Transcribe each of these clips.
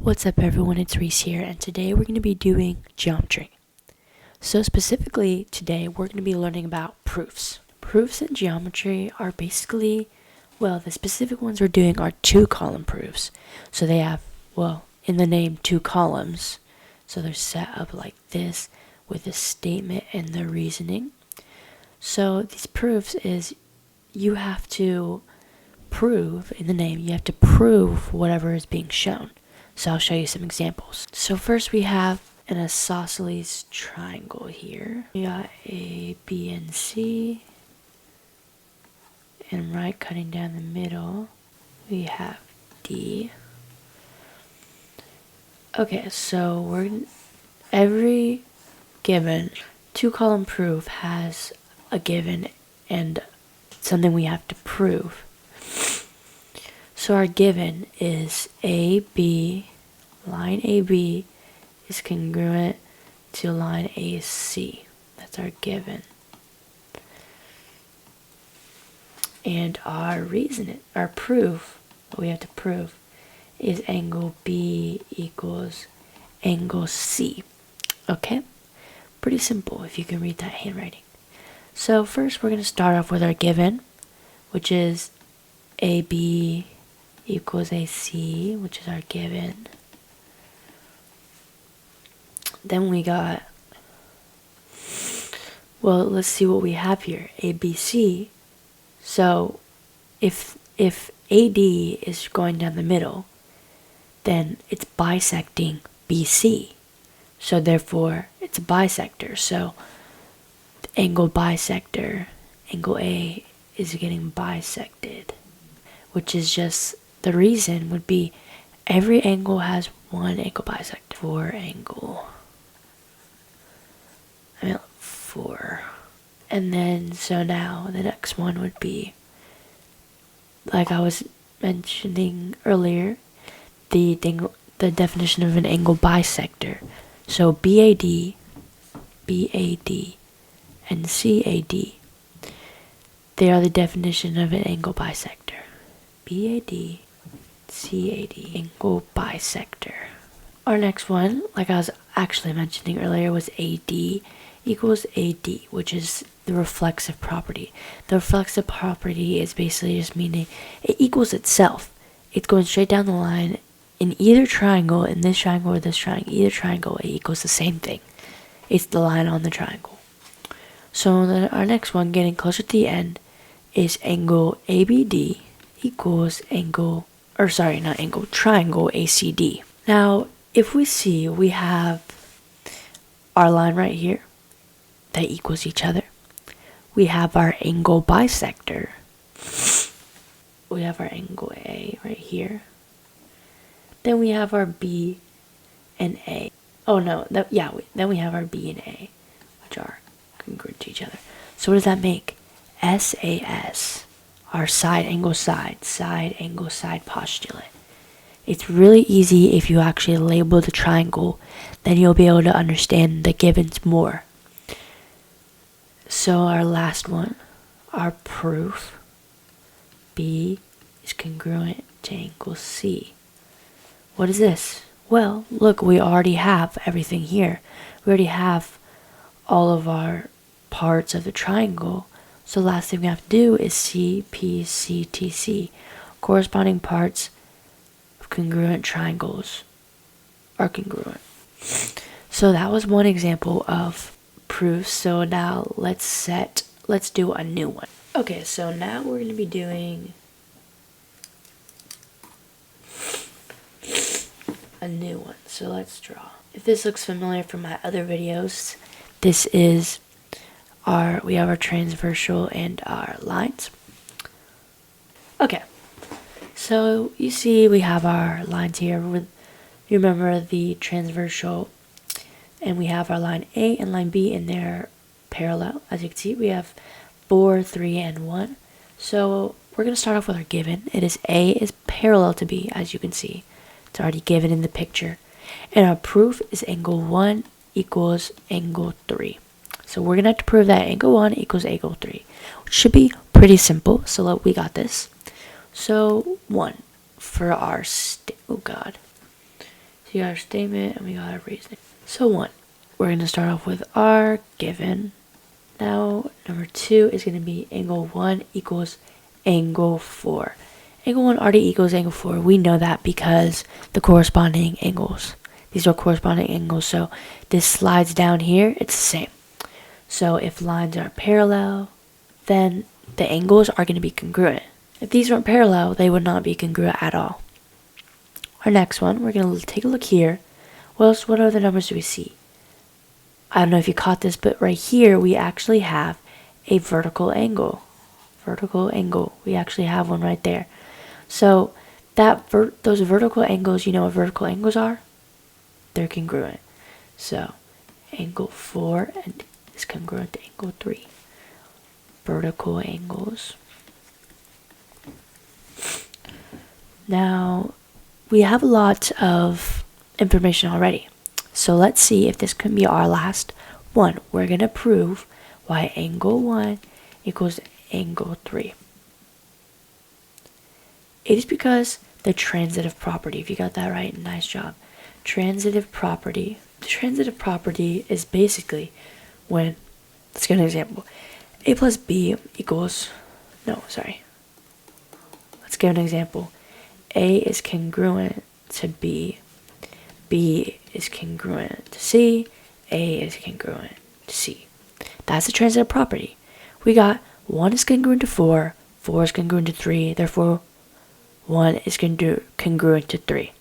What's up everyone, it's Reese here, and today we're going to be doing geometry. So specifically today we're going to be learning about proofs. Proofs in geometry are basically, well, the specific ones we're doing are two-column proofs. So they have, well, in the name, two columns. So they're set up like this with a statement and the reasoning. So these proofs is you have to prove, in the name, you have to prove whatever is being shown. So I'll show you some examples. So first we have an isosceles triangle here. We got A, B, and C. And right cutting down the middle, we have D. Okay, so every given two-column proof has a given and something we have to prove. So our given is AB, line AB is congruent to line AC. That's our given. And our reason, our proof, what we have to prove, is angle B equals angle C. Okay? Pretty simple if you can read that handwriting. So first we're going to start off with our given, which is AB equals AC, which is our given. Then we got, well, let's see what we have here. ABC. So if AD is going down the middle, then it's bisecting BC. So therefore, it's a bisector. So the angle bisector, angle A, is getting bisected, which is just, the reason would be every angle has one angle bisector. Four. And then, so now the next one would be, like I was mentioning earlier, the definition of an angle bisector. So BAD, and CAD, they are the definition of an angle bisector. BAD, CAD, angle bisector. Our next one, like I was actually mentioning earlier, was AD equals AD, which is the reflexive property. The reflexive property is basically just meaning it equals itself. It's going straight down the line in either triangle, in this triangle or this triangle, either triangle, it equals the same thing. It's the line on the triangle. So our next one, getting closer to the end, is angle ABD equals triangle ACD. Now, if we see, we have our line right here that equals each other. We have our angle bisector. We have our angle A right here. Then we have our B and A. Oh no, then we have our B and A, which are congruent to each other. So what does that make? SAS, our side angle side postulate. It's really easy if you actually label the triangle, then you'll be able to understand the givens more. So our last one, our proof, B is congruent to angle C. What is this? Well, look, we already have everything here. We already have all of our parts of the triangle. So the last thing we have to do is CPCTC. Corresponding parts of congruent triangles are congruent. So that was one example of proofs. So now let's do a new one. Okay, so now we're going to be doing a new one. So let's draw. If this looks familiar from my other videos, this is we have our transversal and our lines. Okay, so you see we have our lines here. You remember the transversal, and we have our line A and line B, and they're parallel. As you can see, we have 4, 3, and 1. So we're going to start off with our given. It is A is parallel to B, as you can see. It's already given in the picture. And our proof is angle 1 equals angle 3. So we're going to have to prove that angle 1 equals angle 3, which should be pretty simple. So we got this. So 1 for our, So you got our statement and we got our reasoning. So 1, we're going to start off with our given. Now number 2 is going to be angle 1 equals angle 4. Angle 1 already equals angle 4. We know that because the corresponding angles. These are corresponding angles, so this slides down here, it's the same. So if lines are parallel, then the angles are going to be congruent. If these weren't parallel, they would not be congruent at all. Our next one, we're going to take a look here. What other numbers do we see? I don't know if you caught this, but right here we actually have a vertical angle. Vertical angle. We actually have one right there. So those vertical angles, you know what vertical angles are? They're congruent. So angle 4 is congruent to angle 3. Vertical angles. Now, we have a lot of information already. So let's see if this can be our last one. We're going to prove why angle 1 equals angle 3. It is because the transitive property, if you got that right, nice job. Transitive property. The transitive property is basically when, let's give an example. A plus B equals, let's give an example. A is congruent to B. B is congruent to C. A is congruent to C. That's the transitive property. We got 1 is congruent to 4. 4 is congruent to 3. Therefore, 1 is congruent to 3.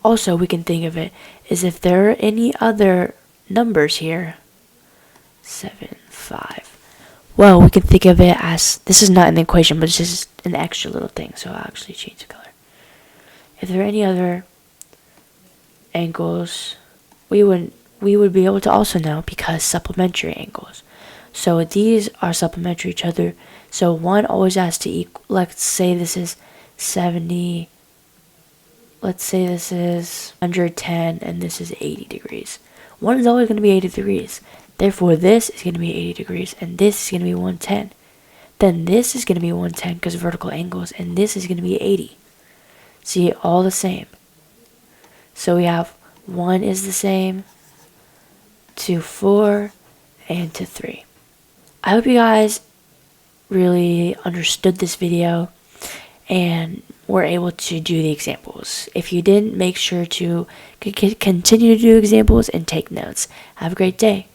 Also, we can think of it as if there are any other numbers here. 7, 5. Well, we can think of it as, this is not in the equation, but it's just an extra little thing, so I'll actually change the color. If there are any other angles, we would be able to also know because supplementary angles. So these are supplementary each other. So 1 always has to equal, let's say this is 70, let's say this is 110, and this is 80 degrees. 1 is always going to be 80 degrees. Therefore, this is going to be 80 degrees, and this is going to be 110. Then this is going to be 110 because of vertical angles, and this is going to be 80. See, all the same. So we have 1 is the same to 4 and to 3. I hope you guys really understood this video and were able to do the examples. If you didn't, make sure to continue to do examples and take notes. Have a great day.